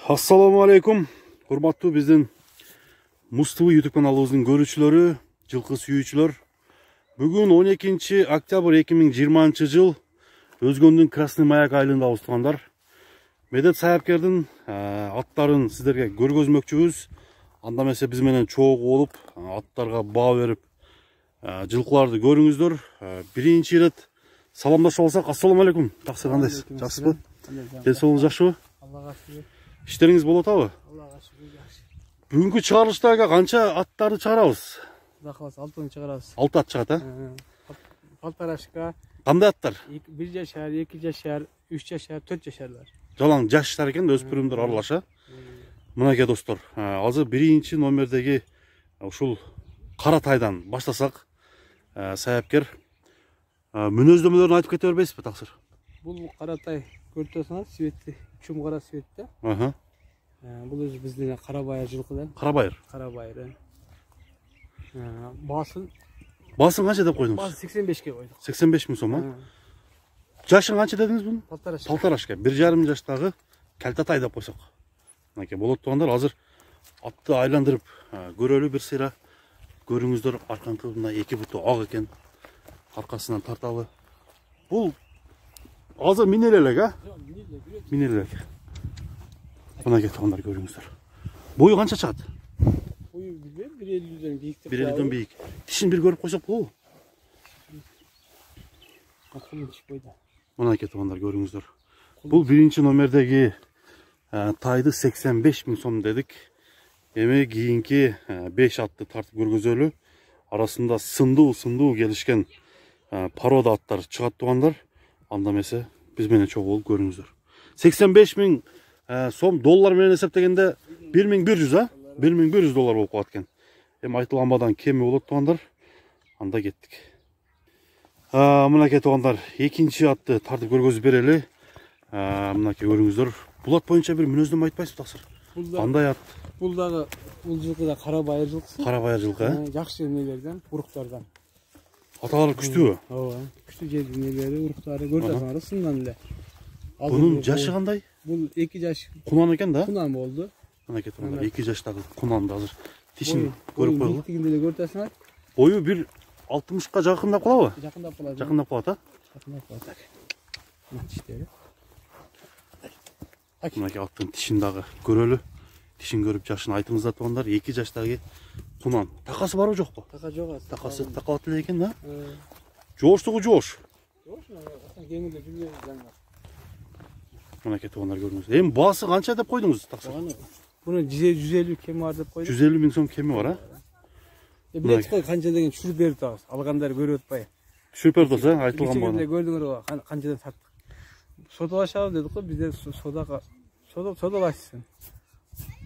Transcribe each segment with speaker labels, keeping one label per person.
Speaker 1: Assalamu alaikum. Hurmattуу биздин Муз-ТВ YouTube каналыбыздын көрүүчүлөрү, жылкы сүйүүчүлөр. Бүгүн 12 октябрь 2020 жыл Өзгөндүн Красный Маяк айылында туугандар. Медет Саяпкердин аттарын сиздерге көргөзмөкчүбүз. Анда эмесе биз менен чогуу болуп, аттарга баа берип, жылкыларды көрүңүздөр. Биринчи ирет саламдашып алсак, ассаламу алейкум. Жакшы, кандайсыз? Жакшысызбы? Ден соолугуңуз жакшыбы?
Speaker 2: Аллага шүгүр.
Speaker 1: İşleriniz болот абы?
Speaker 2: Аллага шүгүр жакшы.
Speaker 1: Бүгүнкү чыгарылыштарга канча аттарды чыгарабыз?
Speaker 2: Кудай кааласа 6 чыгарабыз.
Speaker 1: 6 ат чыгат,
Speaker 2: Полторашка,
Speaker 1: Кандай аттар?
Speaker 2: 1 жашар, 2 жашар, 3 жашар, 4 жашарлар.
Speaker 1: Жалаң жаштар экен, өспүрүмдөр аралаша. Мынакей достор, азыр биринчи номердеги ушул Каратайдан баштасак, Саяпкер мүнөздөмөлөрүн айтып кете бербейсизби, таксыр?
Speaker 2: Бул Каратай көртөсүңөр, светти, чум кара светте. Бул өзү биздин Карабайыр жылкыдан.
Speaker 1: Карабайыр.
Speaker 2: Карабайыр. Басын
Speaker 1: канча деп койдуңуз?
Speaker 2: Басы 85ке койдук.
Speaker 1: 85 миң сом. Жашын канча дедиңиз бунун?
Speaker 2: Полторашка.
Speaker 1: Полторашка. 1,5 жаштагы Калтатай деп койсок. Мынакей болот туугандар, азыр атты айландырып көрөлү бир сыйра. Көрүңүздөр, арканкы мына эки буту ак экен. Аркасынан тарталы. Бул азыр минер элек, Минер элек. Мынакей туугандар, көрүңүздөр. Бою канча чыгат?
Speaker 2: Бою 1,50ден бийик.
Speaker 1: 1,50ден бийик. Тишин бир көрүп койсок болобу? Мынакей туугандар, көрүңүздөр. Бул биринчи номердеги тайды 85 миң сом дедик. Эми кийинки 5 атты тартып көргөзөлү. Арасында сындуу келишкен порода аттар чыгат туугандар. Анда эмесе биз менен чогуу болуп көрүңүздөр. 85 миң сом доллар менен эсептегенде 1100, 1100 доллар болуп калат экен. Эми айтылганбадан кеми болот туугандар. Анда кеттик. Мынакей туугандар, экинчи атты тартып көргөзүп берели. Мынакей көрүңүздөр. Бул ат боюнча бир мүнөздөмө айтпайсызбы, таксыр? Кандай ат?
Speaker 2: Бул дагы бул жылкы да Карабайыр жылкысы.
Speaker 1: Карабайыр жылкы,
Speaker 2: Жакшы нелерден, уруктардан.
Speaker 1: Аталары күчтүүбү?
Speaker 2: Ооба, күчтүү жердин нелери, уруктары көрсөңөр сындан эле.
Speaker 1: Бунун жашы кандай?
Speaker 2: Бул 2 жаш.
Speaker 1: Кунан экен да?
Speaker 2: Кунан болду.
Speaker 1: Мынакей туугандар, 2 жаштагы кунанды азыр тишин көрүп коелу.
Speaker 2: Биктигинде эле көрсөңөр.
Speaker 1: Бою бир 60ка жакындап калабы?
Speaker 2: Жакындап калат.
Speaker 1: Жакындап калат,
Speaker 2: Жакындап калат. Мына тиштери.
Speaker 1: Мынакей аттын тишин дагы көрөлү. Тишин көрүп жашын айтыңыздар туугандар. 2 жаштагы кунан. Такасы барбы жокпу?
Speaker 2: Така жок.
Speaker 1: Такасы такалат эле экен да? Жооштугу жоош.
Speaker 2: Жоош, кеңирде жүргөн жаңга.
Speaker 1: Мынакей туугандар, көрүңүз. Эми баасы канча деп койдуңуз, таксыр?
Speaker 2: Буну 150 кеми бар деп койдук.
Speaker 1: 150 миң сом кеми бар,
Speaker 2: Билет кой канча деген түшүрүп берип атабыз. Алгандар көрүп атпай.
Speaker 1: Түшүрүп бердиңиз, айтылган бааны.
Speaker 2: Көрдүңөр канчадан саттык. Содалашабыз дедик го, бизде содалашсын.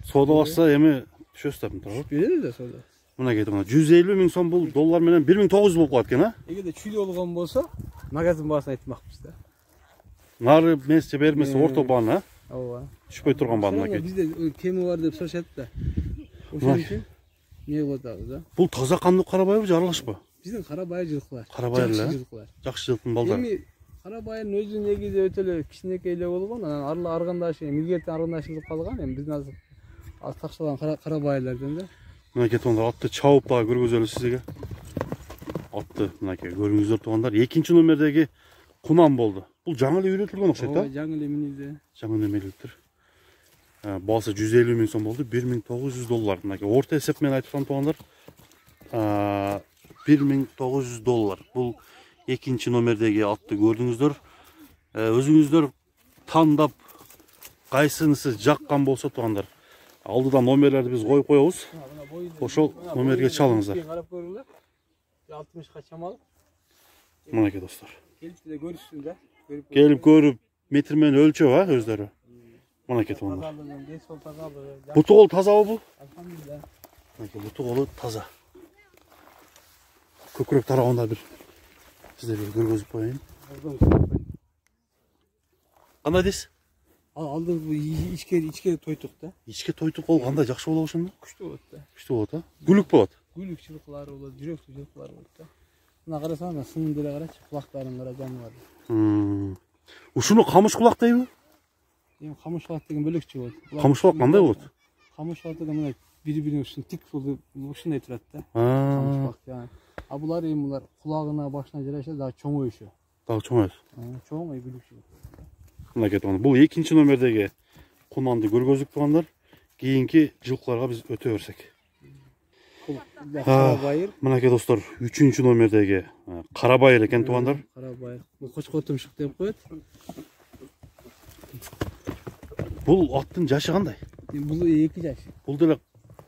Speaker 1: Содалашса эми түшөсүз деп турабы?
Speaker 2: Берели да сода.
Speaker 1: Мынакей туугандар, 150 миң сом бул доллар менен 1900 болуп калат экен,
Speaker 2: Эгерде чүй болгон болсо, магазин баасын айтмакпыз да.
Speaker 1: Нары эмес же бери эмес орто бааны,
Speaker 2: Ооба.
Speaker 1: түшпөй турган бааны мынакей.
Speaker 2: Бизде кеми бар деп сурашат да. Ошон үчүн не кылып атабыз да.
Speaker 1: Бул таза кандуу Карабайырбы же аралашпы?
Speaker 2: Биздин Карабайыр жылкылар.
Speaker 1: Карабайыр эле. Жакшы жылкынын балдары.
Speaker 2: Эми Карабайырдын өзү негизи өтө эле кичинекей эле болгон, анан аргандаш, илгертен аргандашылып калган. Эми биздин азыр такшалган Карабайырлардан да.
Speaker 1: Мынакей туугандар, атты чабып дагы көргөзөлү сизге. Атты мынакей көрүңүздөр туугандар. Экинчи номердеги кунан болду. Бул жаңы эле үйрөтүлгөн окшойт да?
Speaker 2: Жаңы эле минилди.
Speaker 1: Жаңы эле меликтир. Баасы 150 миң сом болду, 1900 доллар. Мынакей орто эсеп менен айтып туугандар. 1900 доллар. Бул экинчи номердеги атты көрдүңүздөр. Өзүңүздөр тандап кайсынысы жаккан болсо туугандар, алдыдан номерлерди биз коюп коебуз. Ошол номерге чалыңыздар.
Speaker 2: Карап көрүңүздөр. 60ка чамалып.
Speaker 1: Мынакей достор.
Speaker 2: Келип эле көрүшсүн да.
Speaker 1: Келип көрүп метр менен өлчөп, өздөрү. Мынакей туугандар. Буту кол тазабы бул?
Speaker 2: Алхамдулилlah.
Speaker 1: Мынакей буту колу таза. Көкүрөк тарабында бир сиздерге көргөзүп коеюн. Кандай дейсиз?
Speaker 2: Алды ичке тойтук да.
Speaker 1: Ичке тойтук кол кандай, жакшы болобу ошондо?
Speaker 2: Күчтүү болот да.
Speaker 1: Күчтүү болот, Гүлүк болот.
Speaker 2: Гүлүк жылкылары болот, жүрөктүү жылкылар болот да. Мына карасаң, сынын деле карачы, кулактарын кара жаныбар.
Speaker 1: Ушуну камыш кулак дейби?
Speaker 2: Эми камышлак деген бөлөкчө болот.
Speaker 1: Камышлак кандай болот?
Speaker 2: Камышлак деген мына бири-биринин үстүнө тик ушундай турат да. Камышлак жана. А булар эми булар кулагына, башына жараша дагы чоңоюшу.
Speaker 1: Дагы чоңоет.
Speaker 2: Чоң бөлөкчө.
Speaker 1: Мынакей туугандар, бул экинчи номердеги кунанды көргөздүк туугандар. Кийинки жылкыларга биз өтө берсек.
Speaker 2: Карабайыр.
Speaker 1: Мынакей достор, 3-чү номердеги Карабайыр экен туугандар.
Speaker 2: Карабайыр. Бул кочкор тумшук деп коет.
Speaker 1: Бул аттын жашы кандай?
Speaker 2: Бул 2 жаш.
Speaker 1: Бул деле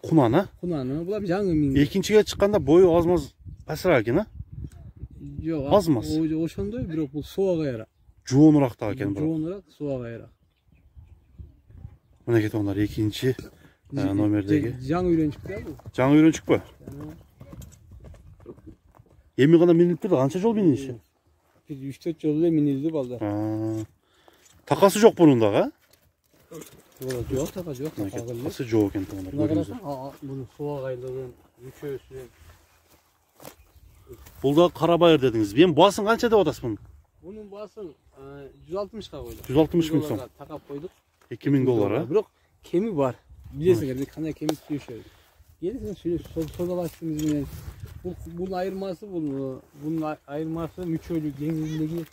Speaker 1: кунан, а?
Speaker 2: Кунан, булар жаңы миң.
Speaker 1: Экинчиге чыкканда бою аз-маз пасыраак экен, а?
Speaker 2: Жок,
Speaker 1: аз-маз.
Speaker 2: Ошондой, бирок бул суга кайра.
Speaker 1: Жоонураак да экен бирок.
Speaker 2: Жоонураак, суга кайра.
Speaker 1: Мынакей туугандар, экинчи номердеги.
Speaker 2: Жаңы үйрөнчүк да бул.
Speaker 1: Жаңы үйрөнчүкпү? Эми гана миниптир, канча жол миниши?
Speaker 2: 3-4 жол эле минилди балдар.
Speaker 1: Такасы жок бунун дагы, а?
Speaker 2: Жок, така жок.
Speaker 1: Такасы жок экен туугандар. Көрүңүздөр.
Speaker 2: Бунун суга кайдыгын, үчөөсү.
Speaker 1: Бул да Карабайыр дедиңиз. Эми баасын канча деп атасыз мунун?
Speaker 2: Бунун баасын 160 койдук.
Speaker 1: 160 миң сом.
Speaker 2: Такап койдук.
Speaker 1: $2000, а?
Speaker 2: Бирок кеми бар. Билесиңер, кандай кеми түшөйт. Келесиң содалашыбыз менен. Бунун айырмасы бунун айырмасы мүчөлүк, кеңирлиги,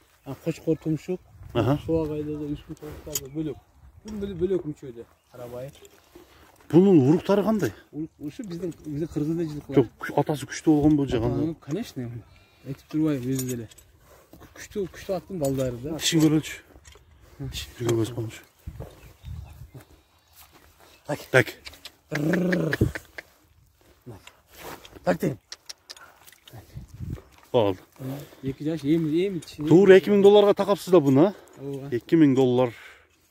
Speaker 2: кочкор тумшук, суга кайдыгы, үстүн токтогу бөлөк. Бул бөлөк мүчөдө Карабайыр.
Speaker 1: Bunun uruktары кандай?
Speaker 2: Ушу биздин кыргызда жылкылар.
Speaker 1: Жок, атасы күчтүү болгон бул жаганда.
Speaker 2: Конечно. Айтып турбайм өзү деле. Күчтүү аттын балдары да.
Speaker 1: Тишин көрөлчү. Тишин көргөз коңуш. Так.
Speaker 2: Так дейм.
Speaker 1: Болду.
Speaker 2: 2 жаш эми
Speaker 1: Туура $2000 такапсыз да буну, а?
Speaker 2: Ооба.
Speaker 1: $2000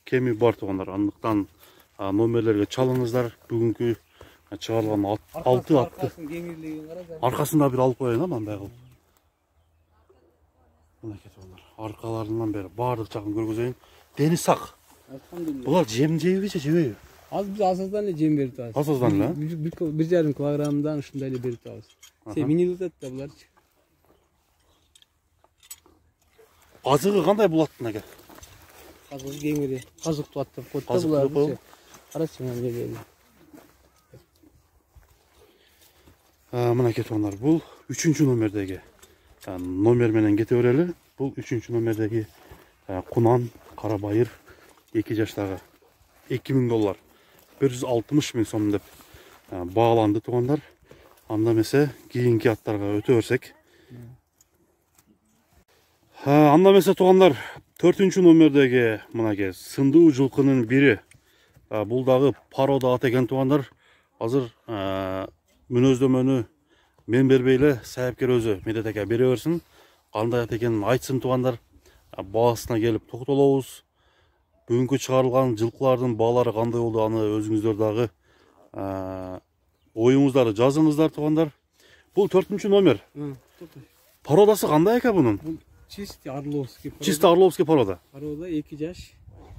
Speaker 1: кеми бар туугандар. Андыктан номерлерге чалыңыздар. Бүгүнкү чыгарылган 6 атты. Аркасында бир алып коеюн, а, мындай кылып. Мынакей туугандар. Аркаларынан бери баардык жагын көргөзөйүн. Дени сак. Булар жем жейби же жебейби?
Speaker 2: Азыр биз азаздан эле жем берип атабыз.
Speaker 1: Азаздан эле?
Speaker 2: 1,5 килограммдан ушундай эле берип атабыз. Минилип атат да буларчы.
Speaker 1: Азыгы кандай бул аттын аке?
Speaker 2: Азыгы кеңири, казыктуу ат деп коет да булар. Карачы мына эле.
Speaker 1: Мынакей туугандар, бул 3-чү номердеги номер менен кете берели. Бул 3-чү номердеги Кунан Карабайыр 2 жаштагы $2000, 160 миң сом деп бааланды туугандар. Анда эмесе кийинки аттарга өтө берсек. Анда эмесе туугандар, 4-чү номердеги мынакей сындуу жылкынын бири. Бул дагы порода ат экен туугандар. Азыр мүнөздөмөнү мен бербей эле сайыпкер өзү Медет аке бере берсин. Кандай ат экенин айтсын туугандар. Баасына келип токтолобуз. Бүгүнкү чыгарылган жылкылардын баалары кандай болду, аны өзүңүздөр дагы оюңуздарды жазыңыздар туугандар. Бул 4-чү номер. Породасы кандай экен бунун?
Speaker 2: Бул чисто орловский порода.
Speaker 1: Чисто орловский порода.
Speaker 2: Порода 2 жаш.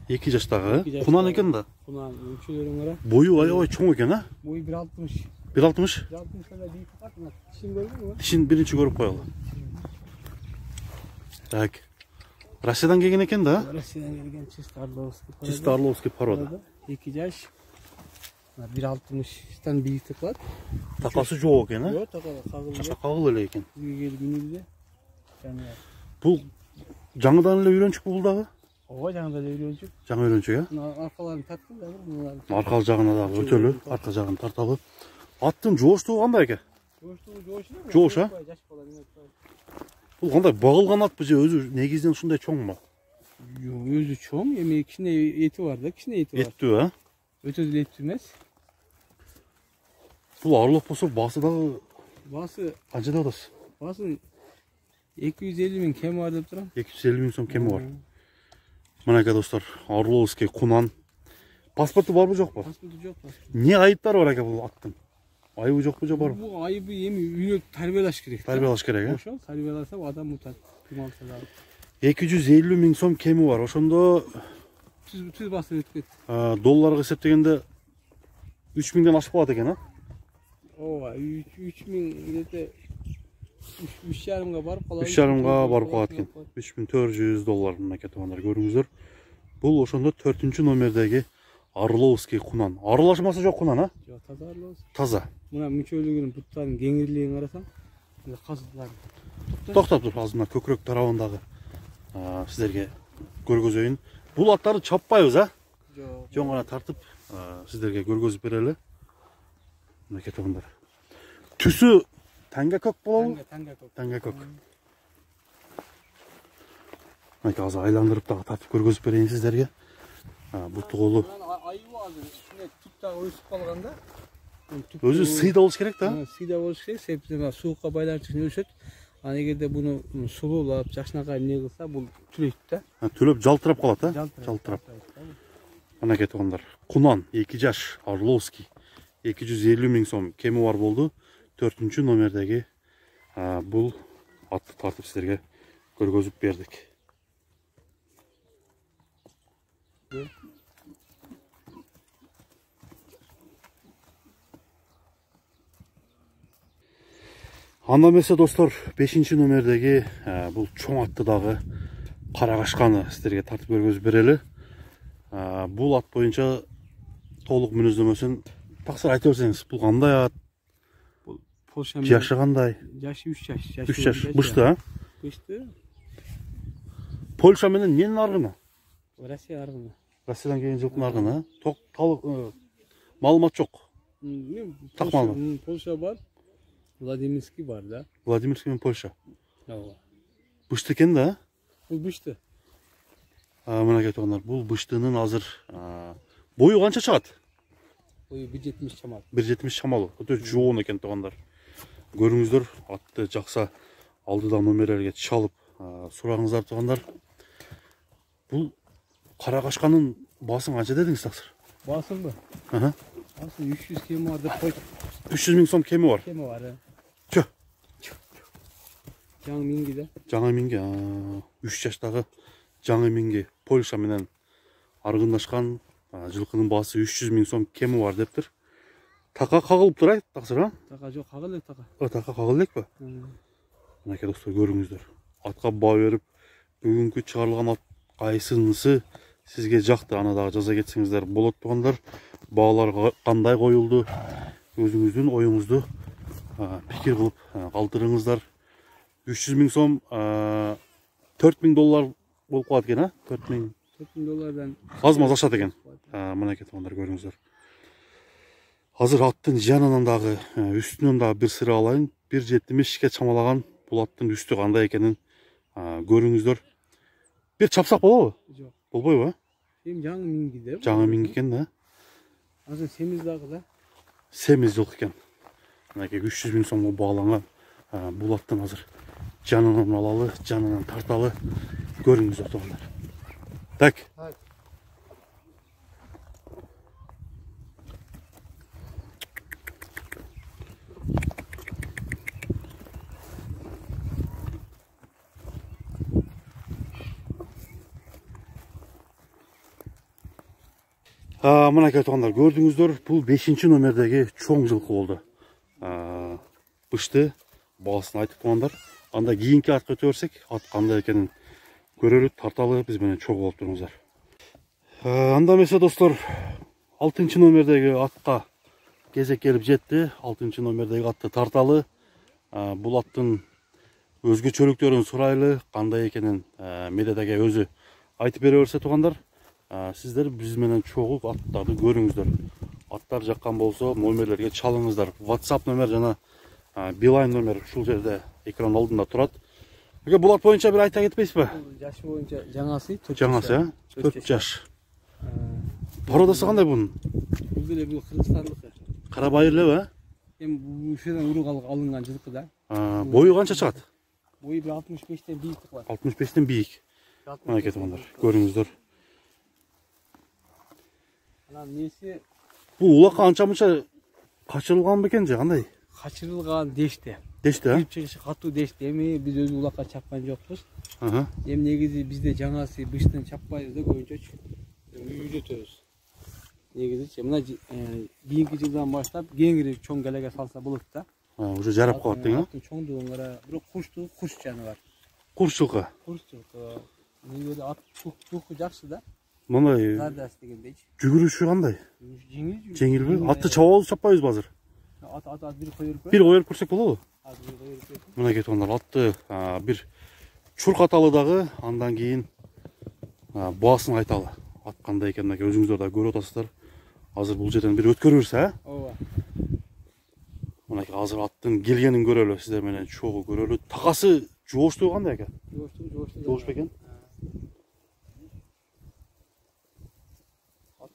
Speaker 1: 2 жаштагы, Кунан экен да.
Speaker 2: Кунан мүчөлөрүң кара.
Speaker 1: Бою аябай чоң экен, а?
Speaker 2: Бою 1,60.
Speaker 1: 1,60?
Speaker 2: 1,60 эле бийик бар. Тишин көрдүңбү?
Speaker 1: Тишин биринчи көрүп коелу. Так. Россиядан келген экен да?
Speaker 2: Россиядан келген чисто орловский порода.
Speaker 1: Чисто орловский порода.
Speaker 2: 2 жаш. 1,60тан бийиктик кылат.
Speaker 1: Такасы жок экен, а?
Speaker 2: Жок, кагыл.
Speaker 1: Кагыл эле экен.
Speaker 2: Келип минилди.
Speaker 1: Бул жаңыдан эле үйрөнчүк бул дагы?
Speaker 2: Ооба, жаңыдан эле үйрөнчүк.
Speaker 1: Жаңы үйрөнчүк,
Speaker 2: а? Аркаларын тарттым дагы муну.
Speaker 1: Аркал жагына дагы өтөлү, арка жагын тарталы. Аттын жооштугу кандай экен? Жоош, а? Бул кандай багылган атпы же өзү негизинен ушундай чоңбу?
Speaker 2: Жок, өзү чоң, эми кичине эти бар да, кичине эти бар.
Speaker 1: Эттүү, а?
Speaker 2: Өтө деле эттүү эмес.
Speaker 1: Бул арлап болсо баасы дагы
Speaker 2: Баасы
Speaker 1: канча деп атасыз?
Speaker 2: баасы 250 миң кеми бар деп турам.
Speaker 1: 250 миң сом кеми бар. Мынакей достор, Орловский Кунан. Паспорту барбы жокпу?
Speaker 2: Паспорту жок.
Speaker 1: Не айыптары бар экен бул аттын? Айыбы жокпу же барбы?
Speaker 2: Бул айыбы эми үйрөтүп тарбиялаш керек.
Speaker 1: Тарбиялаш керек,
Speaker 2: Ошо тарбияласа адам утат. Кымалса дагы.
Speaker 1: 250 миң сом кеми бар. Ошондо
Speaker 2: түз басып өтүп кетти.
Speaker 1: Долларга эсептегенде 3 миңден ашып калат экен, а?
Speaker 2: Ооба, 3 миң где-то 3,5га барып калат.
Speaker 1: 3,5га барып калат экен. $3400 мынакей туугандар көрүңүздөр. Бул ошондо 4-номердеги Орловский кунан. Аралашмасы жок кунан, а?
Speaker 2: Жок, таза арлабыз.
Speaker 1: Таза.
Speaker 2: Мына мүчөлүгүнүн буттарынын кеңирлигин карасаң, казылар.
Speaker 1: Токтоп тур, азыр мына көкүрөк тарабындагы сиздерге көргөзөйүн. Бул аттарды чаппайбыз, а?
Speaker 2: Жок.
Speaker 1: Жөн гана тартып сиздерге көргөзүп берели. Мынакей туугандар. Түсү таңга көк болобу?
Speaker 2: Таңга көк.
Speaker 1: Таңга көк. Мынакей азыр айландырып дагы тартып көргөзүп берейин сиздерге. Буту колу.
Speaker 2: Айыбы азыр ушундай түп дагы өсүп калганда.
Speaker 1: Өзү сыйда болуш керек да?
Speaker 2: Сыйда болуш керек, себеби суукка байланыштуу үчүн өсөт. Аны эгерде буну сулуулап, жакшынакай эмне кылса, бул түлөйт да.
Speaker 1: Түлөп жалтырап калат, а? Жалтырап. Мынакей туугандар. Кунан 2 жаш Орловский 250 000 сом кеми бар болду. 4-номердеги бул атты тартып сиздерге көргөзүп бердик. Анда эмесе достор, 5-номердеги бул чоң атты дагы карагашканы сиздерге тартып көргөзүп берели. Бул ат боюнча толук мүнөздөмөсүн таксыр айта берсеңиз, бул кандай ат?
Speaker 2: Польша
Speaker 1: Жашы кандай?
Speaker 2: Жашы 3 жаш.
Speaker 1: 3 жаш. Бышты, а?
Speaker 2: Бышты.
Speaker 1: Польша менен эмненин аргыны?
Speaker 2: Россия аргыны.
Speaker 1: Россиядан келген жылкынын аргыны, а? Маалымат жок. Так маалымат.
Speaker 2: Польша бар. Владимирский бар, да?
Speaker 1: Владимирский менен Польша.
Speaker 2: Ооба.
Speaker 1: Бышты экен да?
Speaker 2: Бул бышты.
Speaker 1: Мынакей туугандар, бул быштынын азыр бою канча чыгат?
Speaker 2: Бою 1.70 чамал.
Speaker 1: 1.70 чамалуу. Өтө жоон экен туугандар. Көрүңүздөр, атты жакса алдыда номерлерге чалып сураңыздар туугандар. Бул карагашканын баасын канча дедиңиз таксыр?
Speaker 2: Басыңбы? Басы 300 кеми бар деп койдук.
Speaker 1: 300 000 сом кеми бар.
Speaker 2: Кеми бар.
Speaker 1: Чө.
Speaker 2: Жаңы минги да.
Speaker 1: Жаңы минги, 3 жаштагы жаңы минги Польша менен аргындашкан жылкынын баасы 300 000 сом кеми бар дептир. Така кагылып турайт таксыр, а?
Speaker 2: Така жок, кагыл элек така.
Speaker 1: Така кагыл элекпи? Мынакей достор, көрүңүздөр. Атка баа берип, бүгүнкү чыгарылган ат кайсынысы сизге жакты, аны дагы жаза кетсеңиздер болот туугандар. Баалар кандай коюлду? Өзүңүздүн оюңузду пикир кылып калтырыңыздар. 300 000 сом $4000 болуп калат экен, а?
Speaker 2: $4000
Speaker 1: аз-маз ашат экен. Мынакей туугандар, көрүңүздөр. Азыр аттын жанынан дагы, үстүнөн дагы бир сыра алайын. 1.70 чамалаган бул аттын үстү кандай экенин көрүңүздөр. Бир чапсак болобу?
Speaker 2: Жок.
Speaker 1: Болбойбу, а?
Speaker 2: Эми жаңы минги да.
Speaker 1: Жаңы минги экен да.
Speaker 2: Азыр семиз дагы да.
Speaker 1: Семиз жылкы экен. Мынакей 300 000 сомго бааланган бул аттын азыр жанынан алалы, жанынан тарталы. Көрүңүздөр туугандар. Так. Мынакей туугандар, көрдүңүздөр, бул 5-номердеги чоң жылкы болду. Бышты баасын айтып туугандар. Анда кийинки атка өтө берсек, ат кандай экенин көрөлү, тарталы биз менен чогуу болуп туруңуздар. Анда эмесе достор, 6-номердеги атка кезек келип жетти. 6-номердеги атты тарталы. Бул аттын өзгөчөлүктөрүн сурайлы, кандай экенин медиадагы өзү айтып бере берсе туугандар. Сиздер биз менен чогуу аттарды көрүңүздөр. Аттар жаккан болсо, номерлерге чалыңыздар. WhatsApp номер жана Билайн номер ушул жерде экран алдында турат. Бул ат боюнча бир айта кетпейсизби?
Speaker 2: Жашы боюнча жаңасы 4 жаш.
Speaker 1: Жаңасы, 4 жаш. Породасы кандай бунун?
Speaker 2: Бул деле бул кыргызстандыкы.
Speaker 1: Кара байыр элеби, а?
Speaker 2: Эми ушудан урук алынган жылкы да.
Speaker 1: Бою канча чыгат?
Speaker 2: Бою 65тен бийик кылат.
Speaker 1: 65тен бийик. Мынакей туугандар, көрүңүздөр.
Speaker 2: Анан несі?
Speaker 1: Бул улакка анча мынча качырылган бекен же кандай?
Speaker 2: Качырылган дешти.
Speaker 1: Дешти, а?
Speaker 2: Кирип чыгышы катуу дешти. Эми биз өз улакка чапкан жокпуз. Эми негизи бизде жаңасы быштын чаппайбыз да көбүнчөчү. Үйрөтөбүз. Негизичи мына бийинки жылдан баштап кеңири чоң келеге салса болот да.
Speaker 1: Уже жарап калат дең, а?
Speaker 2: Чоңдугун кара, бирок куш жаныбар.
Speaker 1: Куш жылкы.
Speaker 2: Куш жылкы. Негизи ат туху жакшы да.
Speaker 1: Мындай
Speaker 2: Зарdas дегендейчи.
Speaker 1: жүгүрүшү кандай?
Speaker 2: Жеңил.
Speaker 1: Жеңилби? Атты чаба алып чаппайбызбы азыр?
Speaker 2: Ат бир коюп берип.
Speaker 1: Бир коюп көрсөк болобу?
Speaker 2: Ат бир коюп берип.
Speaker 1: Мына кетип атты бир чуркаталы дагы, андан кийин баасын айталы. Ат кандай экен мына өзүңүздөр да көрүп атасыздар. Азыр бул жерден бир өткөрүбүз,
Speaker 2: Ооба.
Speaker 1: Мынакей азыр аттын келгенин көрөлү, сиздер менен чогуу көрөлү. Такасы жооштугу кандай экен? Жооштук экен.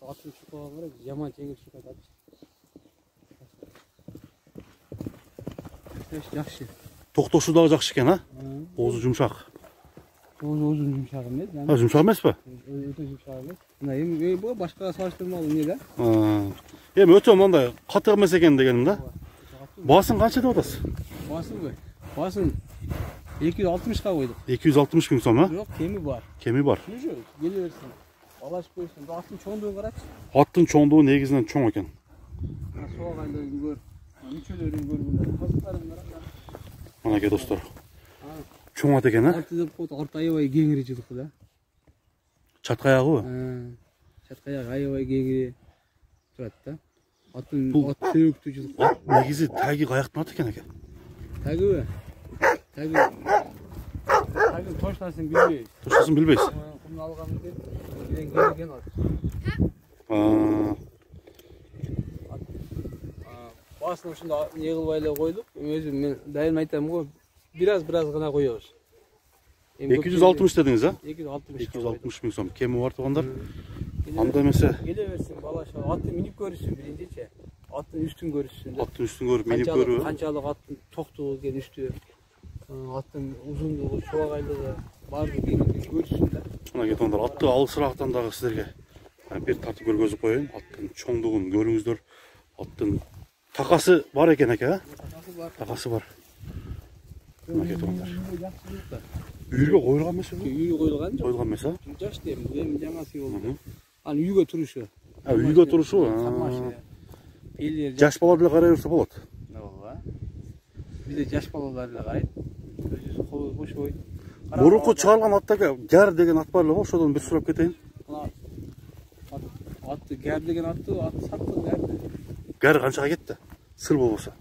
Speaker 2: Атын чукуга карап, жаман жеңил чукат. Жакшы.
Speaker 1: Токтошу дагы жакшы экен, Оозу жумшак.
Speaker 2: Оозу жумшак эмес.
Speaker 1: Жумшак эмеспи?
Speaker 2: Өтө жумшак эмес. Мына эми бул башкага салыштырмалуу эмне да?
Speaker 1: Эми өтө мындай катык эмес экен дегеним да. Баасын канча деп атасыз?
Speaker 2: Баасынбы? Баасын 260 койдук.
Speaker 1: 260 000 сом,
Speaker 2: Бирок кеми бар.
Speaker 1: Кеми бар.
Speaker 2: Жүрү, келе берсин. Алашып койсун. Аттын чоңдугун карачы.
Speaker 1: Аттын чоңдугу негизинен чоң экен.
Speaker 2: Соğa кайларын көр. Мүчөлөрүн көр. Казыктарын кара.
Speaker 1: Мынакей достор. Чоң ат экен,
Speaker 2: Арты деп койду, арты аябай кеңири жылкы да.
Speaker 1: Чатка аягыбы?
Speaker 2: Чатка аяк аябай кеңири турат да. Аттын ат төбөктүү жылкы.
Speaker 1: Ат негизи таги каяктын аты экен экен.
Speaker 2: Тагыбы? Таги точносын билбейбиз.
Speaker 1: Точносын билбейсиз?
Speaker 2: Кумду алганбыз деп, кийин келген ат. Баасын ушунда не кылып эле койдук. Өзүм мен дайым айтам го, бир аз гана коебуз.
Speaker 1: 260 дедиңиз,
Speaker 2: 260
Speaker 1: 000 сом. Кеми бар тугандар. Анда эмесе
Speaker 2: келе берсин балаша. Атты минип көрүшсүн биринчичи. Аттын үстүн көрүшсүн.
Speaker 1: Аттын үстүн көрүп, минип көрүп.
Speaker 2: Канчалык аттын токтугу экен үстү. Аттын узундугу, чубагайлыгы баардыгын көрүшсүн да.
Speaker 1: Мына кетип атты алысыраактан дагы сиздерге бир тартып көргөзүп коеюн. Аттын чоңдугун көрүңүздөр. Аттын такасы бар экен эке, Такасы бар. Мына кетип атат. Үйүргө коюлган эмеспи?
Speaker 2: Үйгө коюлган жок.
Speaker 1: Коюлган эмес,
Speaker 2: Жаш дейм, эми жаңасы болду. Анын үйгө турушу.
Speaker 1: Үйгө турушу. Жаш бала деле карай берсе болот.
Speaker 2: Ооба. Бизде жаш балалар деле карайт. Бошбой.
Speaker 1: Мурунку чыгарылган аттага Гар деген ат бар эле го, ошодон бир сурап кетейин.
Speaker 2: Атты Гар деген ат саттым Гарды.
Speaker 1: Гар канчага кетти? Сыр болбосо.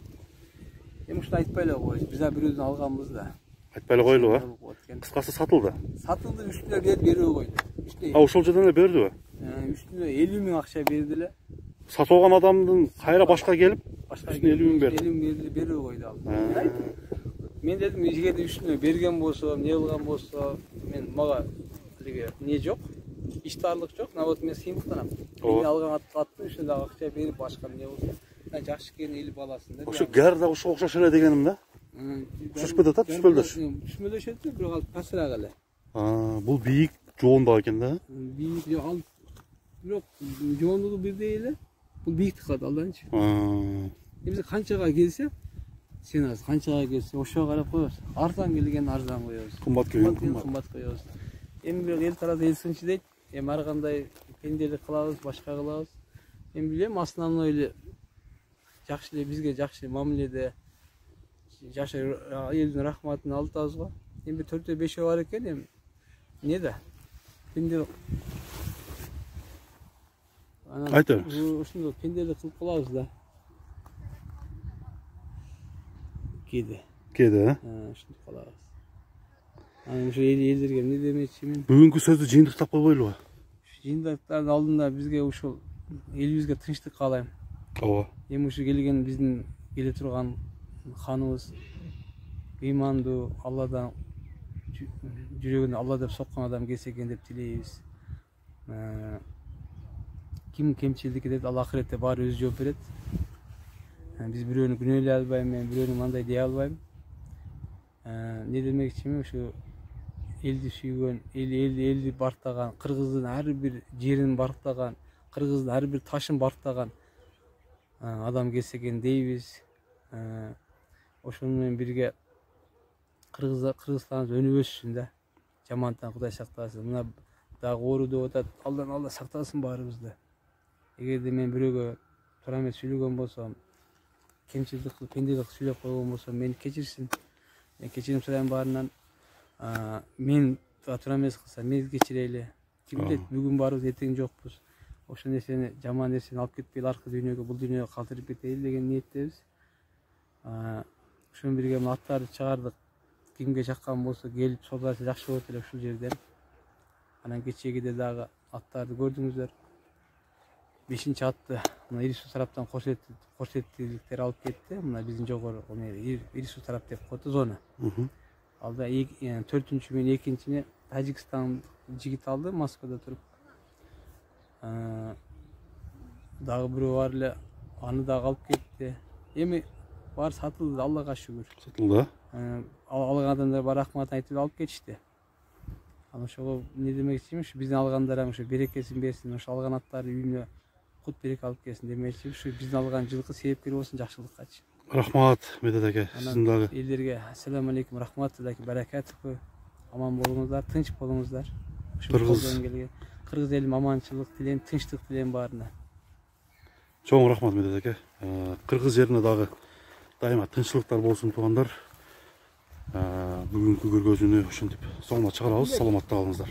Speaker 2: Эми ушуну айтпай эле коебуз. Биз бирөөдөн алганбыз да.
Speaker 1: Айтпай эле коелу, Кыскасы сатылды.
Speaker 2: Сатылды, үстүнө берүү койду.
Speaker 1: Ошол жерден эле бердиби?
Speaker 2: Үстүнө 50 000 акча берди эле.
Speaker 1: Сатып алган адамдын кайра башка келип, үстүнө 50 000 берди.
Speaker 2: 50 000 берүү койду ал. Мен дедим, эгерде үстүнө берген болсо, не кылган болсо, мен мага тиги не жок, иштарлык жок, наоборот мен сыймыктанам. Мен алган аттын үстүнө дагы акча берип башка не болсо, жакшы экен эл баласын деп.
Speaker 1: Ошо Гар да ошого окшош эле дегеним да. Түшпөдө да, түшпөлдөш.
Speaker 2: Түшмөлдөшөт, бирок ал пасыраак эле.
Speaker 1: Бул бийик жоондоо экен да.
Speaker 2: Бийик ал бирок жоондугу бирдей эле. Бул бийиктик кылат алданчы. Эмсе канчага келсе, сен азыр канчага келсе, ошого карап коебуз. Арзан келген арзан коебуз.
Speaker 1: Кымбат келген
Speaker 2: кымбат коебуз. Эми бирок эл тарап эл сынчы дейт. Эми ар кандай пенделик кылабыз, башка кылабыз. Мен билем, основной эле жакшы эле бизге жакшы мамиледе жашай элдин рахматын алып атабыз го. Эми 4-5 бар экен, эми не да? Пенделик
Speaker 1: айтабыз.
Speaker 2: Ушундой пенделик кылып калабыз да. Кеде, ушинтип калабыз. Анан ушу элдерге эмне демекчи мен?
Speaker 1: Бүгүнкү сөздү жыйынтыктап койбойлубу?
Speaker 2: Жыйынтыктардын алдында бизге ушул элибизге тынчтык каалайм.
Speaker 1: Ооба.
Speaker 2: Эми ушу келген биздин келе турган ханыбыз ыймандуу, Алладан жүрөгүнө Алла деп соккон адам келсе экен деп тилейбиз. Ким кемчилдик этет, ал акыретте баары өзү жооп берет. Биз бирөөнү күнөөлөй албайм, мен бирөөнү мындай дей албайм. Не демекчимин, ушу элди сүйгөн, элди барктаган, кыргыздын ар бир жерин барктаган, кыргыздын ар бир ташын барктаган адам келсе экен дейбиз. Ошону менен бирге Кыргызстаныбыз өнүп өссүн да. Жамандыктан Кудай сактасын. Мына дагы оору деп атат. Алла сактасын баарыбызды. Эгерде мен бирөөгө туура эмес сүйлөгөн болсом, кемчилдик кылып, пенделик сүйлөп койгон болсом, мени кечирсин. Мен кечирим сурайм баарынан. Мен туура эмес кылсам, мени кечирейли. Тигилет бүгүн барбыз, эртең жокпуз. Ошол нерсени, жаман нерсени алып кетпейли аркы дүйнөгө, бул дүйнөгө калтырып кетейли деген ниеттебиз. Ошо менен бирге мына аттарды чыгардык. Кимге жаккан болсо келип содаласа жакшы болот эле ушул жерден. Анан кечегиде дагы аттарды көрдүңүздөр. 5-чи атты мына Ири суу тараптан корсеттиликтер алып кетти. Мына биздин жогору Ири суу тарап деп коет зона. Алда 4-чү менен 2-чини Тажикстан жигит алды Москвада туруп. Дагы бирөө бар эле, аны дагы алып кетти. Эми бар сатылды, Аллага шүгүр.
Speaker 1: Сатылды.
Speaker 2: Алган адамдар бар рахматын айтып алып кетишти. Анан ошого не демекчимин, ушу биздин алгандар ушу берекесин берсин, ошо алган аттарды үйүнө кут береке алып келсин демекчи. Ушу биздин алган жылкы сейепкер болсун жакшылыккачы.
Speaker 1: Рахмат Медет аке. Сиздин дагы.
Speaker 2: Элдерге ассаламу алейкум, рахматуллахи баракатуху. Аман болуңуздар, тынч болуңуздар. Кыргыз элим аманчылык тилейм, тынчтык тилейм баарына.
Speaker 1: Чоң рахмат Медет аке. Кыргыз жерине дагы дайыма тынччылыктар болсун туугандар. Бүгүнкү көргөзүүнү ушинтип соңуна чыгарабыз. Саламатта калыңыздар.